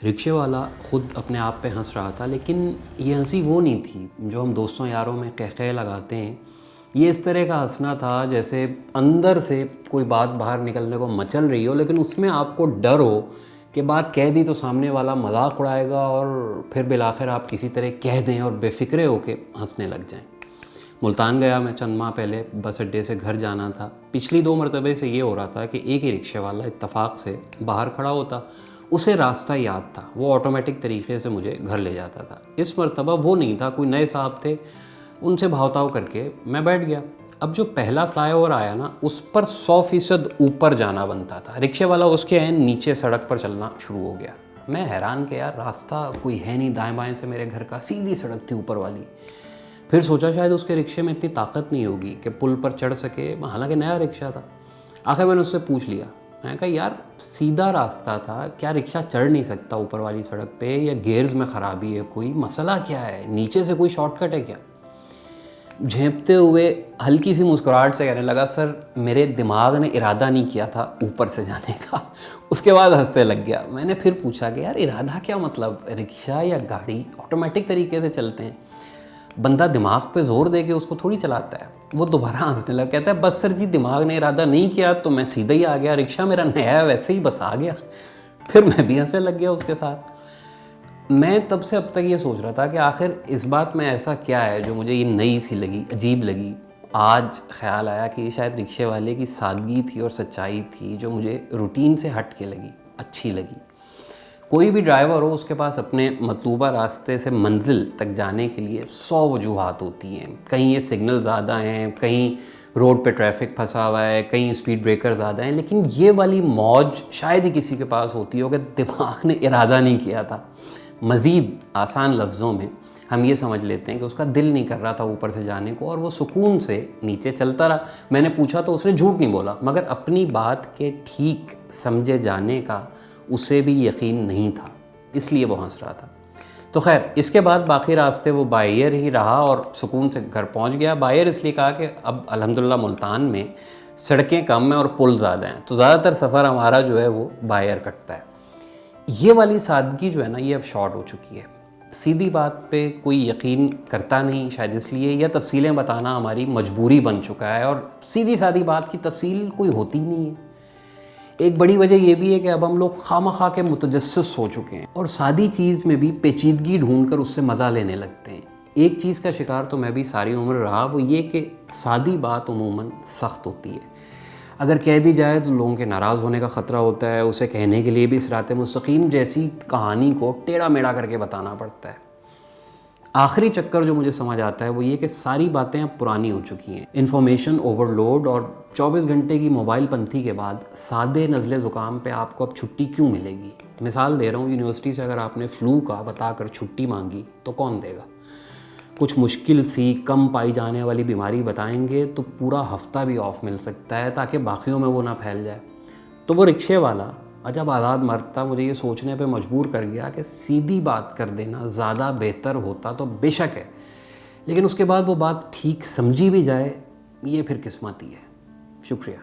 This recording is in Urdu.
رکشے والا خود اپنے آپ پہ ہنس رہا تھا، لیکن یہ ہنسی وہ نہیں تھی جو ہم دوستوں یاروں میں قہقہے لگاتے ہیں۔ یہ اس طرح کا ہنسنا تھا جیسے اندر سے کوئی بات باہر نکلنے کو مچل رہی ہو، لیکن اس میں آپ کو ڈر ہو کہ بات کہہ دی تو سامنے والا مذاق اڑائے گا، اور پھر بالآخر آپ کسی طرح کہہ دیں اور بے فکرے ہو کے ہنسنے لگ جائیں۔ ملتان گیا میں چند ماہ پہلے، بس اڈے سے گھر جانا تھا۔ پچھلی 2 مرتبے سے یہ ہو رہا تھا کہ ایک ہی رکشے والا اتفاق سے باہر کھڑا ہوتا، اسے راستہ یاد تھا، وہ آٹومیٹک طریقے سے مجھے گھر لے جاتا تھا۔ اس مرتبہ وہ نہیں تھا، کوئی نئے صاحب تھے، ان سے بھاؤ کر کے میں بیٹھ گیا۔ اب جو پہلا فلائی اوور آیا نا، اس پر 100% اوپر جانا بنتا تھا، رکشے والا اس کے عین نیچے سڑک پر چلنا شروع ہو گیا۔ میں حیران کہ یار راستہ کوئی ہے نہیں دائیں بائیں سے میرے گھر کا، سیدھی سڑک تھی اوپر والی۔ پھر سوچا شاید اس کے رکشے میں اتنی طاقت نہیں ہوگی کہ پل پر چڑھ سکے، حالانکہ نیا رکشہ تھا۔ آخر میں نے اس سے پوچھ لیا، میں نے کہا یار سیدھا راستہ تھا، کیا رکشہ چڑھ نہیں سکتا اوپر والی سڑک پہ، یا گیئرز میں خرابی ہے کوئی مسئلہ کیا ہے، نیچے سے کوئی شارٹ کٹ ہے کیا؟ جھینپتے ہوئے ہلکی سی مسکراہٹ سے کہنے لگا، سر میرے دماغ نے ارادہ نہیں کیا تھا اوپر سے جانے کا۔ اس کے بعد ہنسنے لگ گیا۔ میں نے پھر پوچھا کہ یار ارادہ کیا مطلب، رکشہ یا گاڑی آٹومیٹک طریقے سے چلتے ہیں، بندہ دماغ پہ زور دے کے اس کو تھوڑی چلاتا ہے۔ وہ دوبارہ ہنسنے لگا، کہتا ہے بس سر جی دماغ نے ارادہ نہیں کیا تو میں سیدھا ہی آ گیا، رکشہ میرا نیا ہے ویسے ہی بس آ گیا۔ پھر میں بھی ہنسنے لگ گیا اس کے ساتھ۔ میں تب سے اب تک یہ سوچ رہا تھا کہ آخر اس بات میں ایسا کیا ہے جو مجھے یہ نئی سی لگی، عجیب لگی۔ آج خیال آیا کہ یہ شاید رکشے والے کی سادگی تھی اور سچائی تھی جو مجھے روٹین سے ہٹ کے لگی، اچھی لگی۔ کوئی بھی ڈرائیور ہو، اس کے پاس اپنے مطلوبہ راستے سے منزل تک جانے کے لیے 100 وجوہات ہوتی ہیں۔ کہیں یہ سگنل زیادہ ہیں، کہیں روڈ پہ ٹریفک پھنسا ہوا ہے، کہیں سپیڈ بریکر زیادہ ہیں، لیکن یہ والی موج شاید ہی کسی کے پاس ہوتی ہو کہ دماغ نے ارادہ نہیں کیا تھا۔ مزید آسان لفظوں میں ہم یہ سمجھ لیتے ہیں کہ اس کا دل نہیں کر رہا تھا اوپر سے جانے کو، اور وہ سکون سے نیچے چلتا رہا۔ میں نے پوچھا تو اس نے جھوٹ نہیں بولا، مگر اپنی بات کے ٹھیک سمجھے جانے کا اسے بھی یقین نہیں تھا، اس لیے وہ ہنس رہا تھا۔ تو خیر اس کے بعد باقی راستے وہ بائی ایئر ہی رہا اور سکون سے گھر پہنچ گیا۔ بائی ایئر اس لیے کہا کہ اب الحمدللہ ملتان میں سڑکیں کم ہیں اور پل زیادہ ہیں، تو زیادہ تر سفر ہمارا جو ہے وہ بائی ایئر کٹتا ہے۔ یہ والی سادگی جو ہے نا، یہ اب شارٹ ہو چکی ہے۔ سیدھی بات پہ کوئی یقین کرتا نہیں، شاید اس لیے، یا تفصیلیں بتانا ہماری مجبوری بن چکا ہے، اور سیدھی سادی بات کی تفصیل کوئی ہوتی نہیں ہے۔ ایک بڑی وجہ یہ بھی ہے کہ اب ہم لوگ خواہ کے متجسس ہو چکے ہیں، اور سادی چیز میں بھی پیچیدگی ڈھونڈ کر اس سے مزہ لینے لگتے ہیں۔ ایک چیز کا شکار تو میں بھی ساری عمر رہا، وہ یہ کہ سادی بات عموماً سخت ہوتی ہے۔ اگر کہہ دی جائے تو لوگوں کے ناراض ہونے کا خطرہ ہوتا ہے، اسے کہنے کے لیے بھی صراط مستقیم جیسی کہانی کو ٹیڑھا میڑھا کر کے بتانا پڑتا ہے۔ آخری چکر جو مجھے سمجھ آتا ہے وہ یہ کہ ساری باتیں اب پرانی ہو چکی ہیں۔ انفارمیشن اوور لوڈ اور 24 گھنٹے کی موبائل پنتھی کے بعد سادے نزلے زکام پہ آپ کو اب چھٹی کیوں ملے گی؟ مثال دے رہا ہوں، یونیورسٹی سے اگر آپ نے فلو کا بتا کر چھٹی مانگی تو کون دے گا؟ کچھ مشکل سی کم پائی جانے والی بیماری بتائیں گے تو پورا ہفتہ بھی آف مل سکتا ہے تاکہ باقیوں میں وہ نہ پھیل جائے۔ تو وہ رکشے والا عجب آزاد مرد تھا، مجھے یہ سوچنے پہ مجبور کر گیا کہ سیدھی بات کر دینا زیادہ بہتر ہوتا تو بے شک ہے، لیکن اس کے بعد وہ بات ٹھیک سمجھی بھی جائے، یہ پھر قسمت ہی ہے۔ شکریہ۔